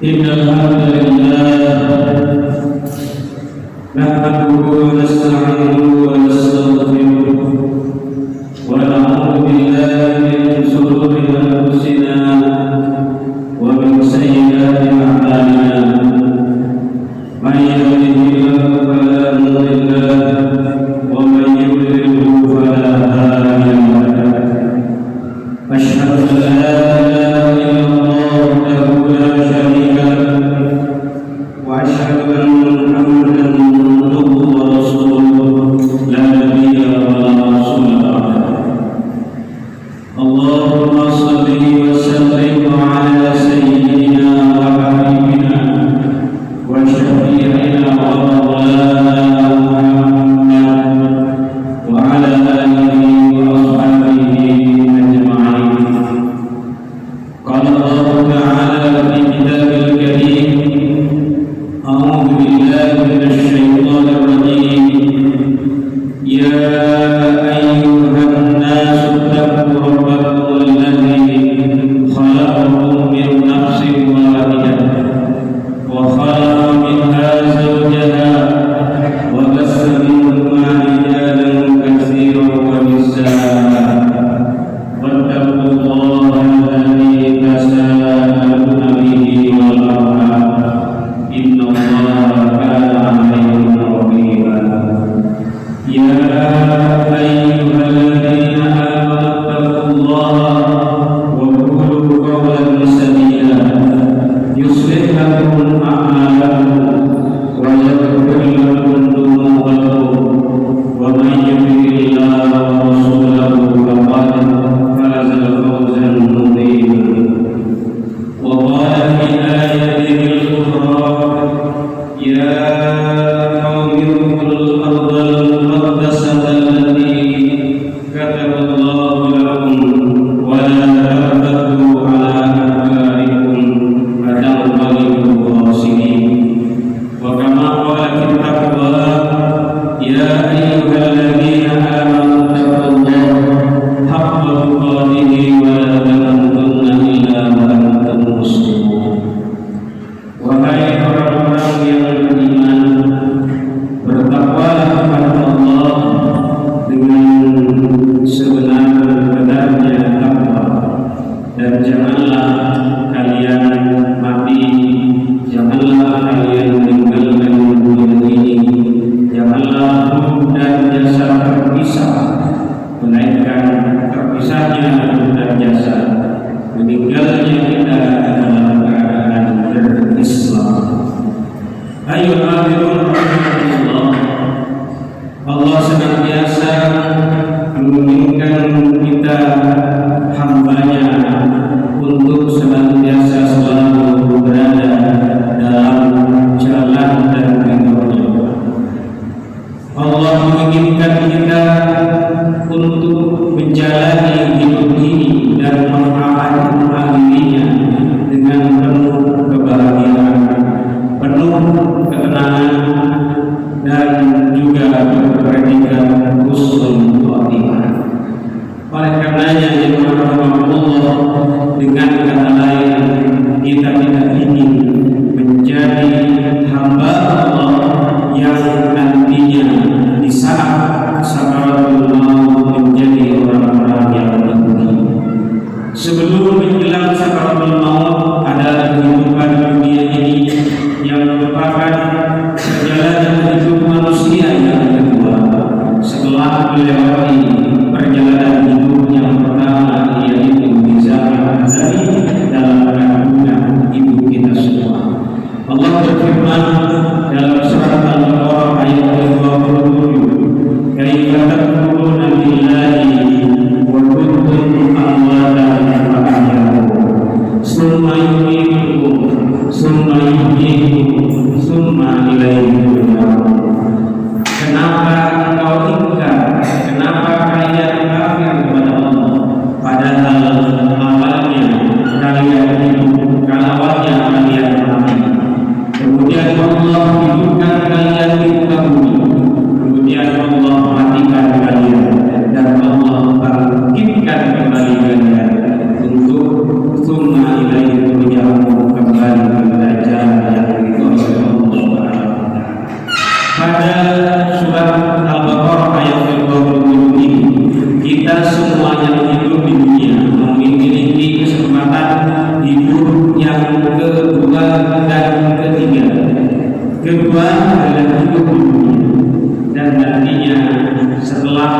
إن الحمد لله نحمده ونستعينه ونستغفره ونعوذ بالله من شرور أنفسنا ومن سيئات أعمالنا من يهده الله فلا مضل له ومن يضلله فلا هادي له أشهد أن لا إله إلا الله وحده لا شريك له وأشهد أن محمدا عبده ورسوله لا summa yuhyikum summa yuhyikum summa ilaihi turja'un. Kenapa engkau ingkar? Kenapa kalian kafir kepada Allah? Padahal awalnya kalian hidup, awalnya kalian mati. Kemudian Allah hidupkan kalian di muka bumi. Kemudian Allah matikan kalian dan Allah bangkitkan kembali kalian untuk summa ilaihi turja'un, kembali kepada jalan yang diridhoi oleh Allah Subhanahu wa taala. Pada surat Al-Baqarah ayat 27 ini, kita semua yang hidup di dunia memiliki kesempatan hidup yang kedua dan ketiga. Kedua adalah hidup di dunia, dan nantinya setelah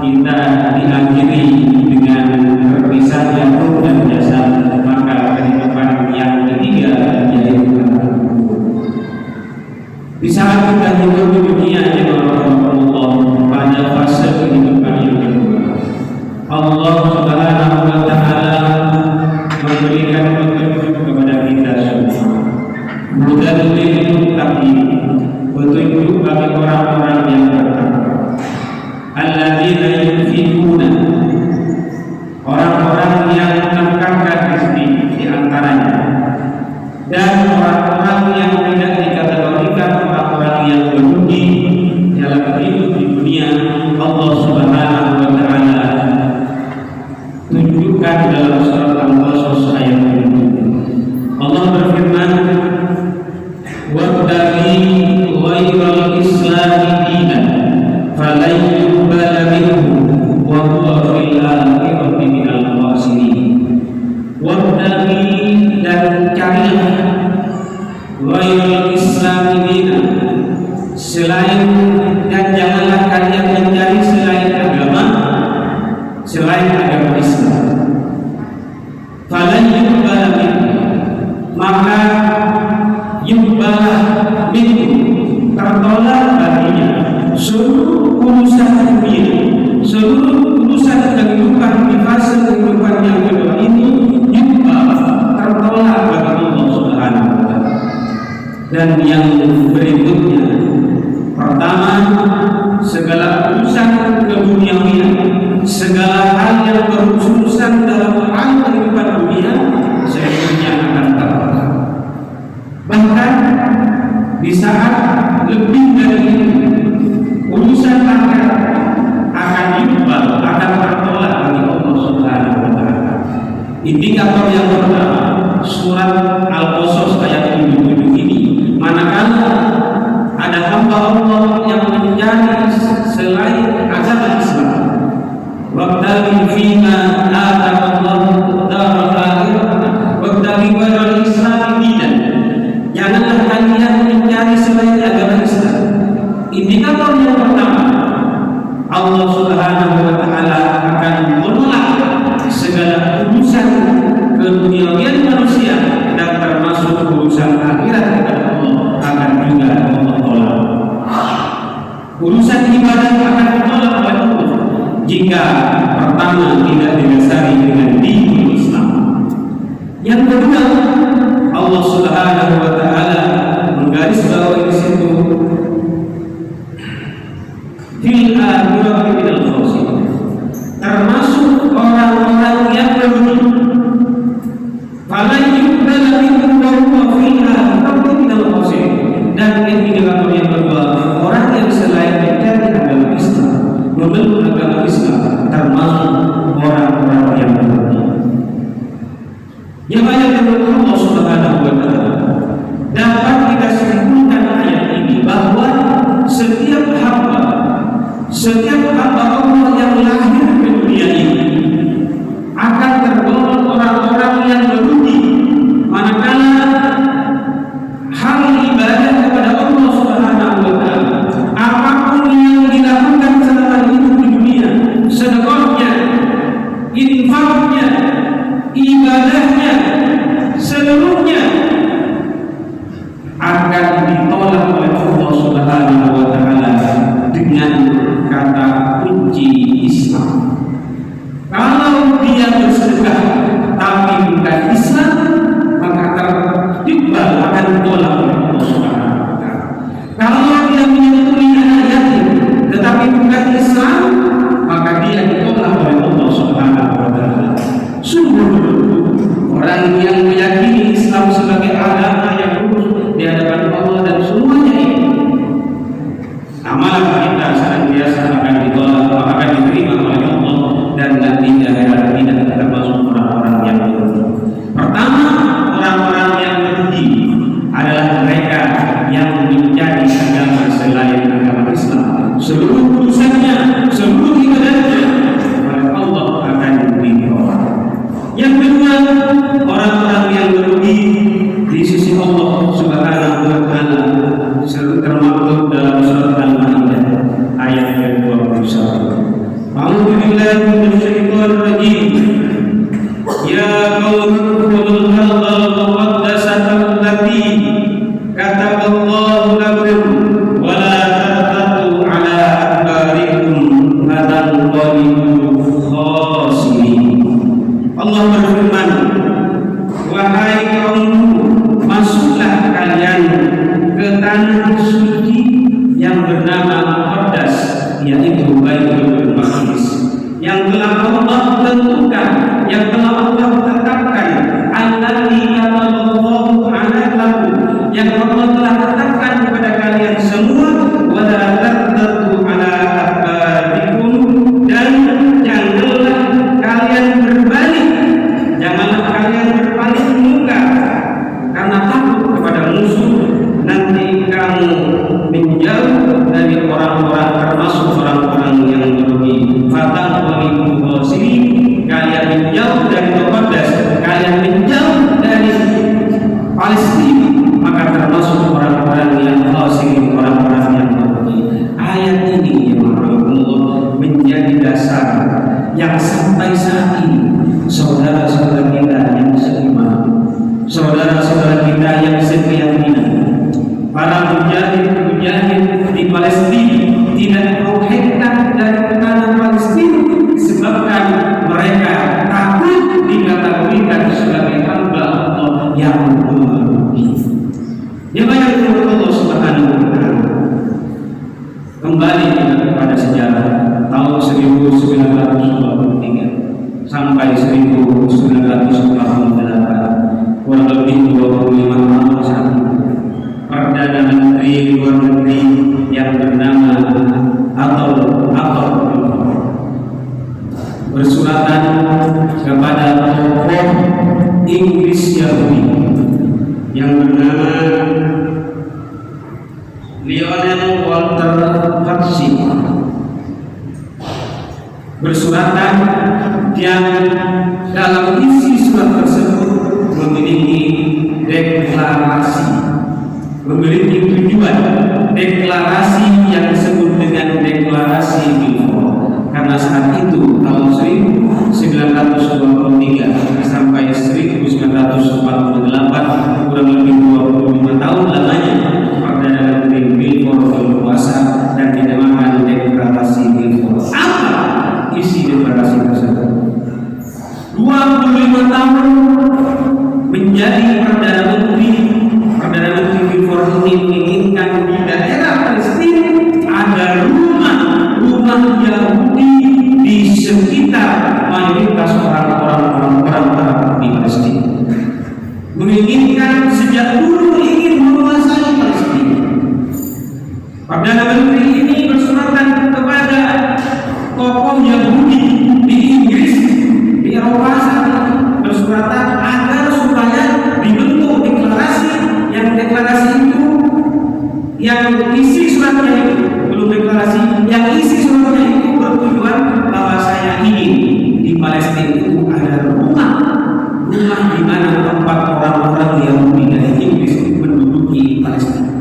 kita diakhiri dengan perpisahan ruh dan jasad, maka kehidupan yang ketiga yaitu di saat kita hidup di dunia yang Allah pada fase kehidupan yang kedua, Allah Subhanahu wa taala memberikan petunjuk kepada kita semua. Mudallil muttaqin, petunjuk bagi orang-orang yang bertakwa. Alladzina yunfiquna, orang-orang yang menangkapkan rezeki di antaranya, dan orang-orang yang tidak dikategorikan orang-orang yang berugi dalam hidup di dunia. Allah Subhanahu wa taala tunjukkan dalam surat Al-Qasas ayat 7. Allah berfirman, "Wabtaghi ghairal islami dinan falan yuqbala minhu wa huwa fil akhirati minal khasirin." Wabtaghi, dan carilah ghairal islami dinan, selain, dan janganlah kalian mencari selain agama Islam. Falan yuqbala minhu, maka yuqbala minhu, tertolak baginya seluruh urusan dunia, seluruh urusan kehidupan di fase kehidupan yang kedua ini, yuqbala, tertolak bagi Allah Subhanahu wa taala. Dan yang berikutnya, pertama, segala urusan keduniawian, segala hal yang berurusan dalam hal kehidupan dunia, sebenarnya akan tertolak. Bahkan di saat lebih dari itu, urusan akhirat akan diubah, akan tertolak bagi Allah Subhanahu wa taala. Indikator yang pertama, surat Al-Qasas ayat 77 ini, manakala ada hamba Allah yang mencari selain agama Islam, wabtaghi fima ataakallahu daral akhirah wabtaghi ghairal islami dinan, janganlah kalian mencari selain agama Islam. Indikator yang pertama, Allah Subhanahu wa taala akan menolak segala urusan keduniawian manusia, dan termasuk urusan akhirat kepada Allah akan juga Allah tolak. Urusan ibadah akan ditolak oleh Allah jika pertama tidak didasari dengan dinul Islam. Yang kedua, Allah Subhanahu wa taala menggarisbawahi di situ fil akhirati minal khasirin, termasuk orang-orang yang berugi. Fala yuqbala minhum wa huwa fil akhirati minal khasirin, dan indikator yang kedua, orang yang selain mencari agama Islam, memeluk agama Islam, termasuk orang-orang yang berugi. Yang ayat Allah Subhanahu wa taala, dapat kita simpulkan ayat ini bahwa setiap hamba Allah yang lahir ke dunia ini akan tergolong orang-orang yang berugi manakala hal ibadah kepada Allah Subhanahu wa taala, apapun yang dilakukan selama hidup di dunia, sedekahnya, infaknya, ibadahnya, seluruhnya akan ditolak oleh Allah Subhanahu wa taala dengan kata kunci Islam. Kalau dia bersedekah tapi bukan Islam, saudara-saudara kita yang sekeyakinan, para mujahid di Palestina tidak menghentak dari tanah Palestina disebabkan mereka takut dikategorikan sebagai hamba Allah yang memenuhi. Yang banyak Allah Subhanahu wa Ta'ala. Kembali kepada sejarah tahun 1943 sampai 1948, kurang lebih 25 tahun saat itu, Perdana Menteri Luar Negeri yang bernama Adolf bersuratan kepada tokoh Inggris Yahudi yang bernama Lionel Walter Hatching, bersuratan yang dalam isi surat tersebut memiliki deklarasi, memiliki tujuan, deklarasi yang disebut dengan deklarasi Balfour. Karena saat itu tahun 1923 sampai 1948, kurang lebih 25 tahun lamanya Perdana Menteri Balfour berkuasa dan dinamakan deklarasi Balfour. Apa isi deklarasi tersebut? 25 tahun menjadi Perdana Menteri Balfour ini menginginkan di daerah Palestina ada rumah Yahudi di sekitar mayoritas orang-orang Arab di Palestina. Menginginkan sejak dulu ingin menguasai Palestina. Perdana Menteri ini bersuratan kepada tokoh Yahudi di Inggris, di Eropa saat itu, bersuratan agar supaya dibentuk deklarasi itu yang isi suratnya itu, belum deklarasi, yang isi suratnya itu bertujuan bahwa saya ingin di Palestina itu ada rumah di mana tempat orang-orang Yahudi dari Inggris menduduki Palestina.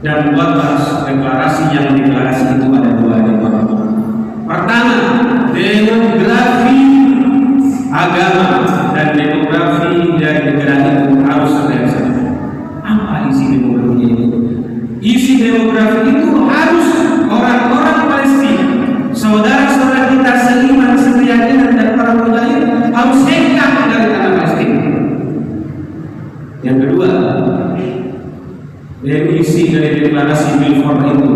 Dan buatlah deklarasi itu ada dua. Pertama, demografi agama dan demografi dari negara itu harus selesai. Apa isi demografi itu? Isi demografi itu harus orang-orang Palestina, saudara-saudara kita seiman, sekeyakinan dan para mujahid harus hengkang dari tanah Palestina. Yang kedua, isi dari deklarasi Balfour itu,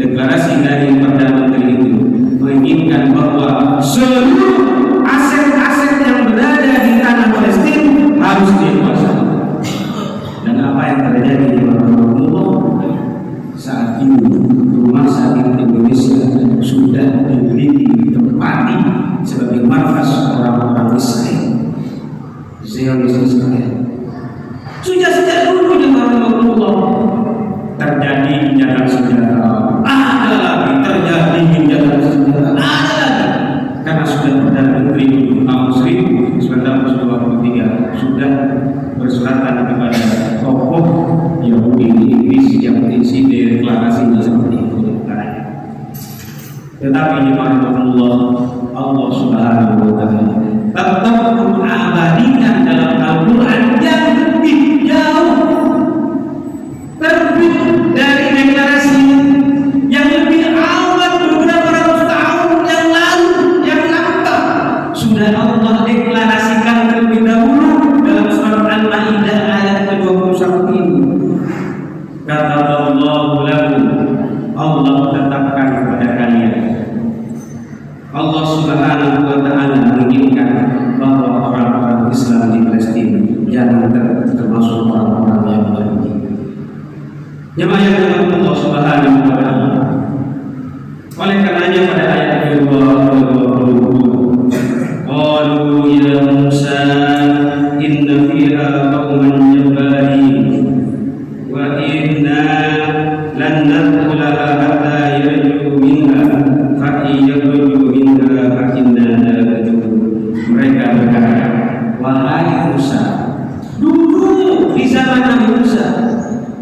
deklarasi dari Perdana Menteri itu menginginkan bahwa seluruh aset-aset yang berada di tanah Palestina harus dikuasai. Dan apa yang terjadi di saat ini, rumah sakit Indonesia sudah ditempati sebagai markas orang-orang Israel. Sudah sejak dulu Allah terjadi ginjalan senjata, ada lagi terjadi ginjalan senjata, ada lagi karena sudah Perdana Menteri tahun 1923 sudah bersuratan kepada tokoh Yahudi di Inggris yang isi deklarasinya seperti itu. Tetapi Allah Subhanahu wa Ta'ala tetap mengabadikan dalam Al-Quran yang lebih jauh, terbit dari deklarasi yang lebih awal beberapa ratus tahun yang lalu, yang lampau sudah Allah deklarasikan terlebih dahulu dalam surat Al-Maidah ayat ke-21 ini. Kata Allah tetapkan kepada kalian. Allah Subhanahu wa Ta'ala menginginkan bahwa orang-orang Islam di Palestina jangan termasuk orang-orang yang Yahudi. Jemaah yang dirahmati Allah Subhanahu wa Ta'ala. Oleh karenanya pada ayat ke-20 qalu ya Musa inna fiha qauman jabbarin wa inna lan nadkhulaha hatta yarju minha fa yarju minha fa inna nadkhul. Mereka berkata, wahai Musa, dulu di zaman Nabi Musa,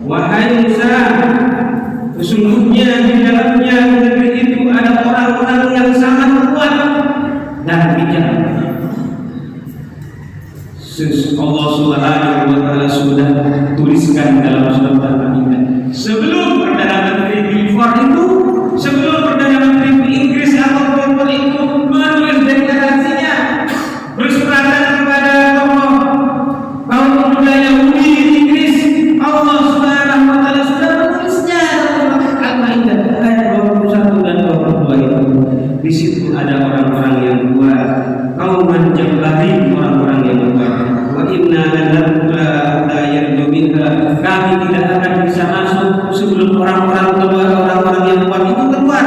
wahai Musa, sesungguhnya di dalamnya negeri itu ada orang-orang yang sangat kuat dan bijak. Allah Subhanahu Subhanahu wa taala sudah tuliskan dalam surat Al-Maidah. Sebelum Perdana Menteri Bill Ford itu, sebelum Perdana Menteri Inggris atau Clinton itu menulis deklarasinya, berseratan kepada tokoh kaum pemuda Yahudi di Inggris, Allah Subhanahu wa taala sudah menulisnya dalam Al-Maidah ayat 21 dan 22 itu. Di situ ada orang-orang yang kuat, kaum menjabari orang-orang yang kuat. Wa inna lanadkhula hatta yarju minha, kami tidak akan bisa masuk sebelum orang-orang keluar, orang-orang yang kuat itu keluar.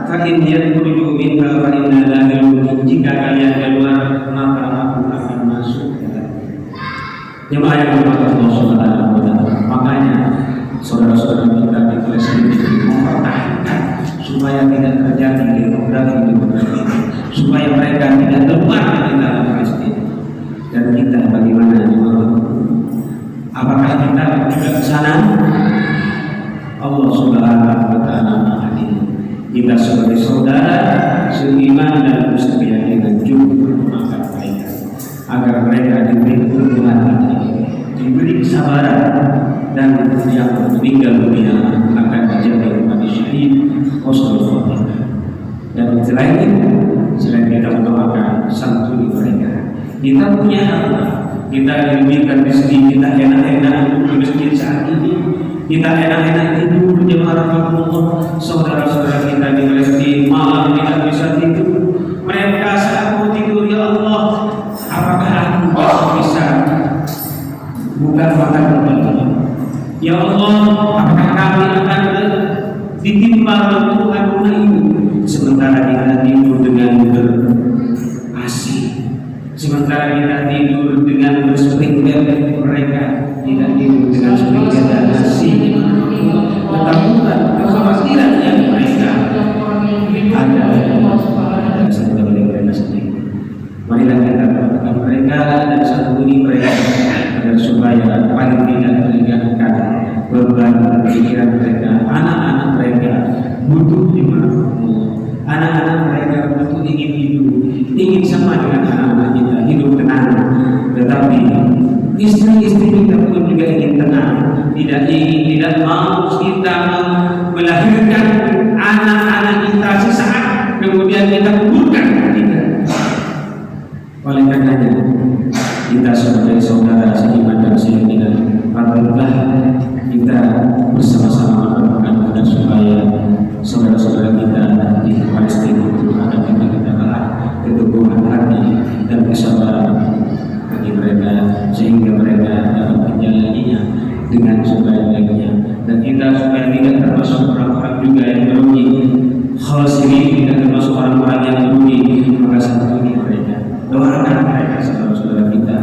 Fa in yarju minha fa inna la nadkhulu, jika kalian keluar maka aku akan masuk. Jemaah yang dirahmati Allah Subhanahu wa taala, makanya saudara-saudara kita di Palestina mempertahankan supaya tidak terjadi demografi, supaya mereka tidak keluar dari tanah Palestina. Dan kita bagaimana? Apakah kita juga ke sana? Allah Subhanahu wa taala mengadil kita sebagai saudara seiman dan sekeyakinan juga memaafkan mereka agar mereka diberi keteguhan hati, diberi kesabaran, dan yang meninggal dunia akan menjadi mati syahid husnul khotimah. Dan selain itu, selain kita mendoakan santuni mereka, kita punya apa? Kita diberikan rezeki, kita enak-enak di masjid saat ini, kita enak-enak tidur jemaah rahmatullah. Saudara-saudara kita di Palestina malam tidak bisa tidur, mereka saat mau tidur, ya Allah, apakah aku bisa buka mata kembali? Ya Allah, apakah kami akan ditimpa Tuhan ini sementara kita tidur dengan berasih, sementara kita tidur dengan berspringer, mereka tidak tidur dengan springer dan asih. Ketakutan, kekhawatiran yang mereka ada satu dari mereka sendiri. Marilah kita doakan mereka dan santuni mereka agar supaya paling tidak meringankan beban pikiran mereka. Anak-anak mereka butuh dimana, anak-anak mereka butuh ingin hidup, ingin sama dengan anak-anak kita, hidup tenang. Tetapi istri-istri kita pun juga ingin tenang, tidak mau kita melahirkan anak-anak kita sesaat kemudian kita kuburkan. Oleh karenanya kita sebagai saudara seiman dan seyakinan, patutlah kita bersama-sama mendoakan agar supaya saudara-saudara kita di Palestina itu akan kita keteguhan hati dan kesabaran bagi mereka sehingga mereka dapat menjalaninya dengan sebaik-baiknya, dan kita supaya tidak termasuk orang-orang juga yang merugi, khasirin, tidak termasuk orang-orang yang merugi. Maka santuni mereka, doakan mereka saudara-saudara kita,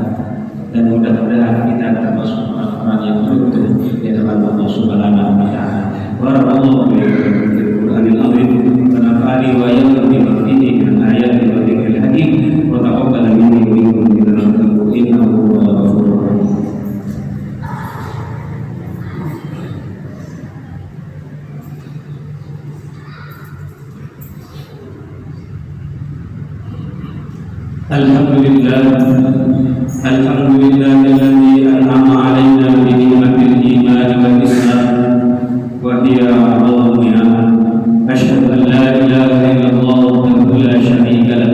dan mudah-mudahan kita termasuk orang-orang yang beruntung di hadapan Allah Subhanahu wa taala. Barakallahu fil Qur'anil azim wa nafa'ani wa iyyakum bima fihi min ayati wa dzikril hakim wa taqabbal minni wa minkum innahu huwal ghafurur rahim. Alhamdulillah alladzi an'ama 'alaina bi ni'matil iman wal islam wa hiya 'azamul ni'am. Asyhadu an la ilaha illallah wahdahu la syarika lah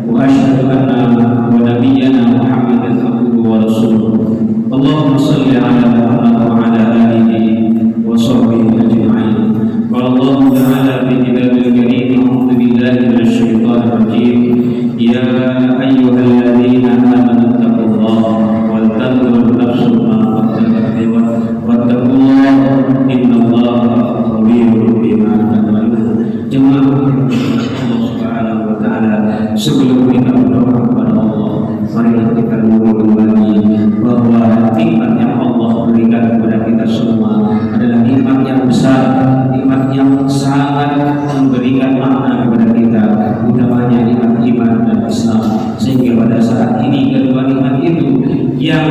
wa asyhadu anna nabiyyana Muhammadan abduhu wa rasuluh. Allahumma shalli 'ala Muhammad wa 'ala alihi wa sahbihi ajma'in. Qala Allah ta'ala fi kitabil karim, a'udzu billahi minasy syaithanir rajim. Ya ayyuhalladzina amanu taqullaha wal tanzur nafsun ma qaddamat lighad wattaqullaha innallaha khabirun bima ta'malun. Jemaah Allah Subhanahu wa taala, sebelum kita berdoa kepada Allah, marilah kita kembali bahwa nikmat yang Allah berikan kepada kita semua adalah nikmat yang besar, nikmat yang sangat memberikan makna kepada kita, utamanya nikmat iman dan Islam, sehingga pada saat ini kedua nikmat itu yang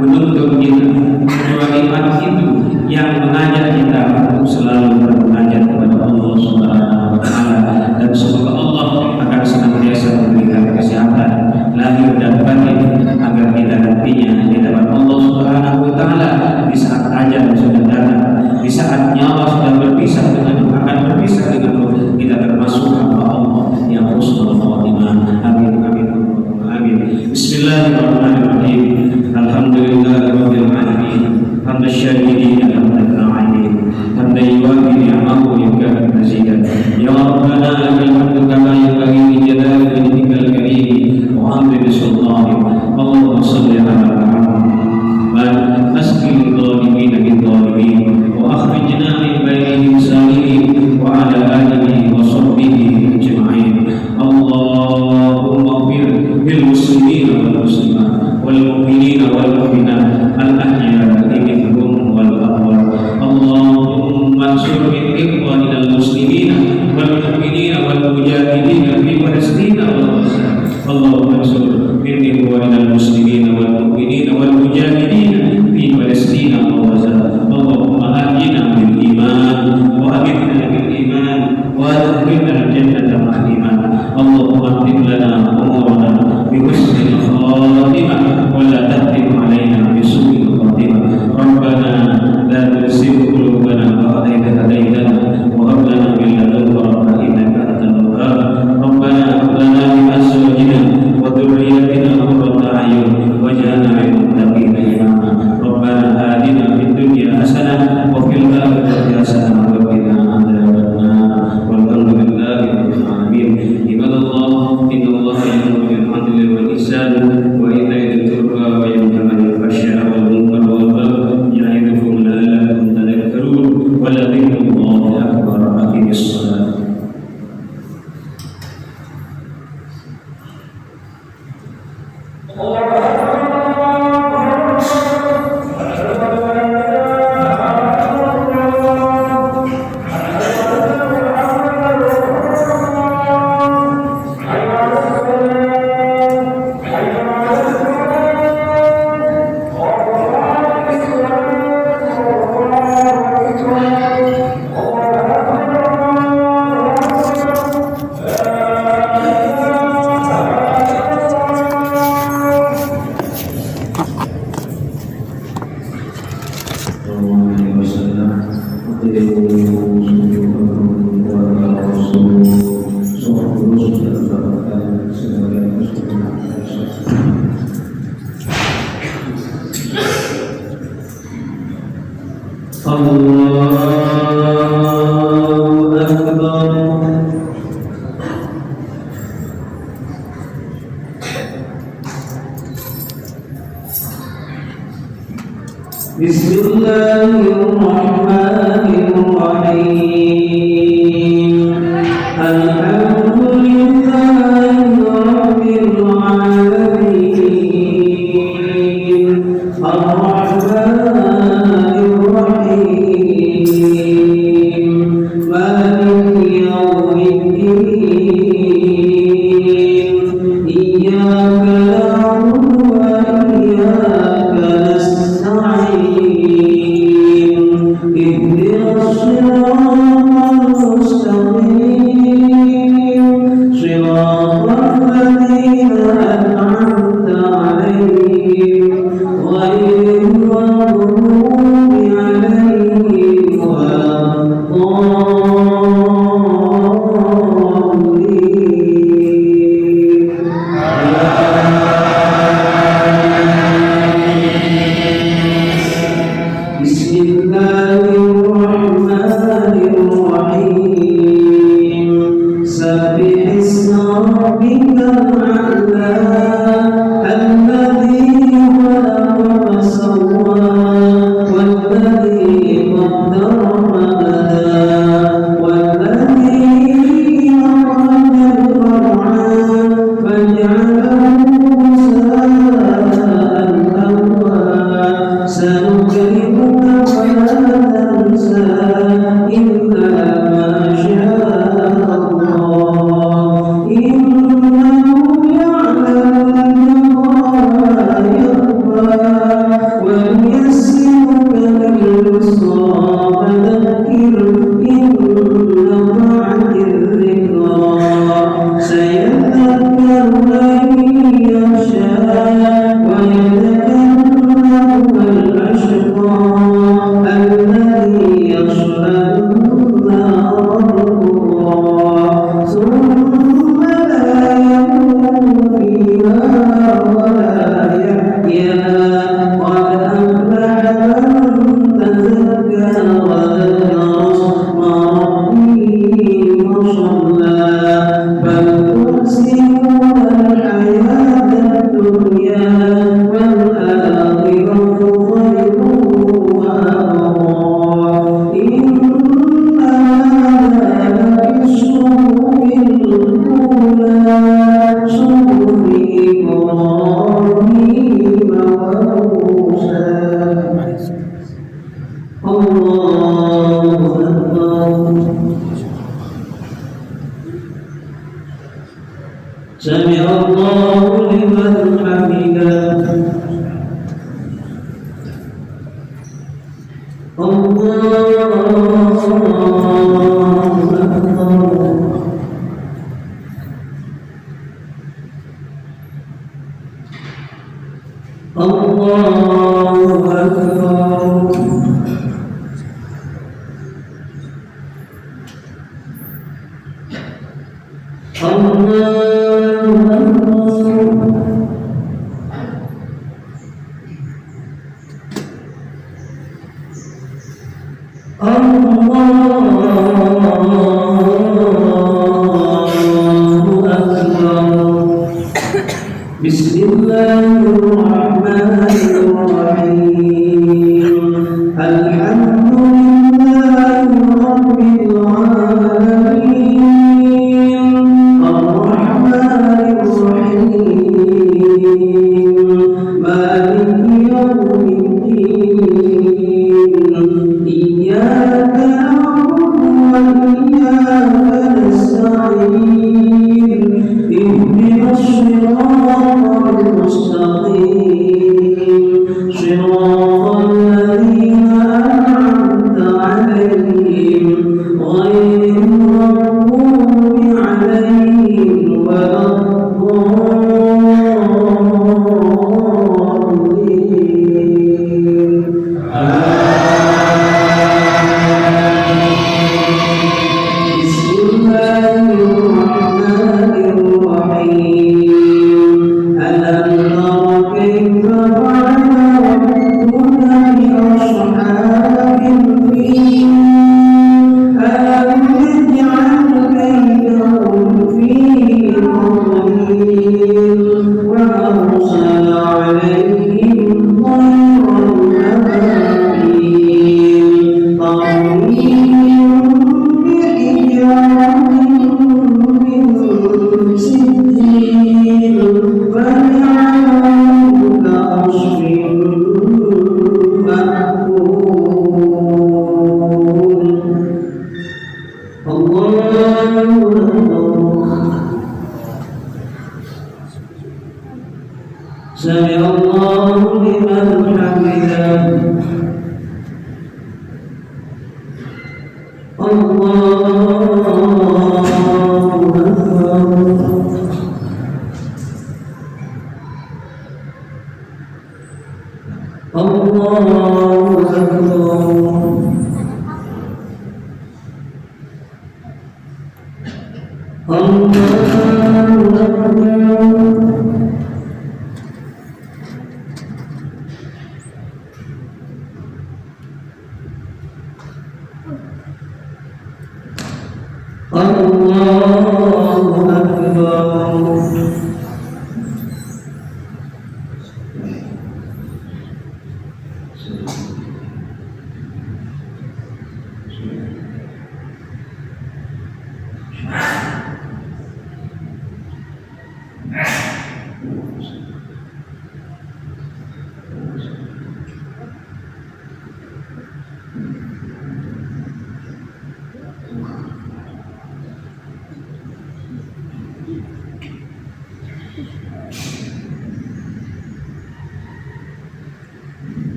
menuntut kita, kedua nikmat itu yang mengajak kita untuk selalu bermunajat kepada Allah Subhanahu wa taala, dan semoga Allah akan senantiasa memberikan kesehatan lahir dan batin agar kita nantinya di hadapan Allah Subhanahu اهدنا الصراط المستقيم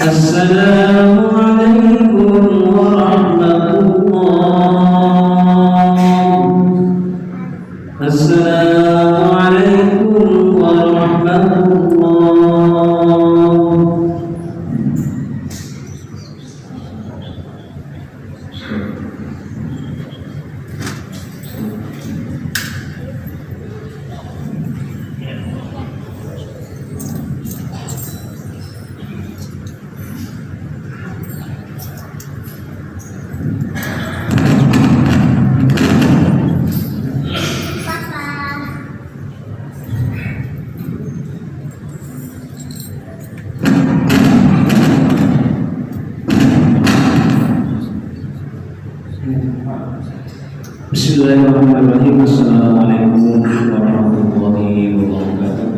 Assalamualaikum warahmatullahi. Assalamualaikum warahmatullahi. Bismillahirrahmanirrahim. Assalamualaikum warahmatullahi wabarakatuh.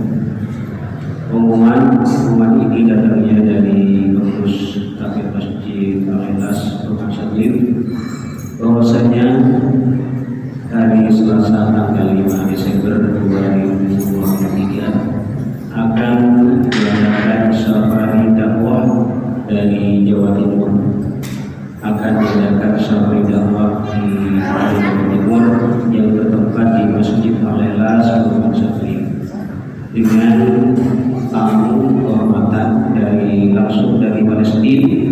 Pengumuman umat ini datangnya dari pengurus takmir Masjid Al-Ikhlas Tuhan Sadir bahwasanya hari Selasa tanggal 5 Desember 2023 akan diadakan safari dakwah dari Jawa Timur. Akan diadakan safari dakwah di Jawa Timur yang bertempat di Masjid Al-Ikhlas Tuhan Sadir dengan tamu kehormatan langsung dari Palestina,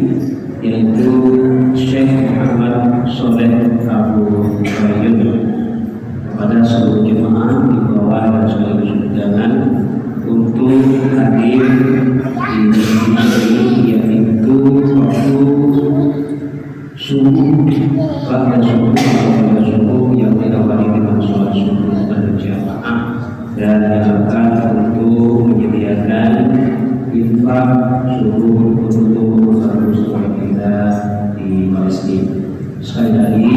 yaitu Syekh Muhammad Sholeh Abu Bayyun. Kepada seluruh jemaah di bawah dan seluruh undangan untuk hadir di masjid ini, yaitu waktu subuh, pada subuh yang diawali dengan sholat subuh berjamaah dan diharapkan untuk menyediakan infak subuh untuk saudara kita di Palestina. Sekali lagi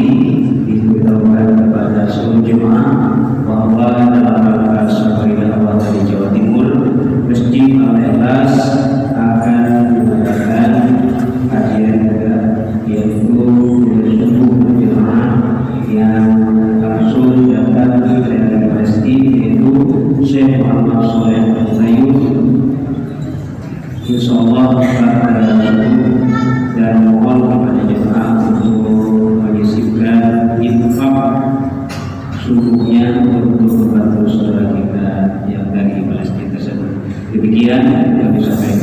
diberitahukan kepada seluruh jemaah bahwa dalam rangka safari dakwah dari Jawa Timur, Masjid Al-Ikhlas akan mengadakan kajian juga, yaitu subuh jemaah yang langsung datang dari Palestina, yaitu Syekh Muhammad Sholeh Abu Bayyun. Insyaallah pada dan mohon kepada jemaah untuk menyisipkan infak subuhnya untuk membantu saudara kita yang dari Palestina tersebut. Demikian yang bisa saya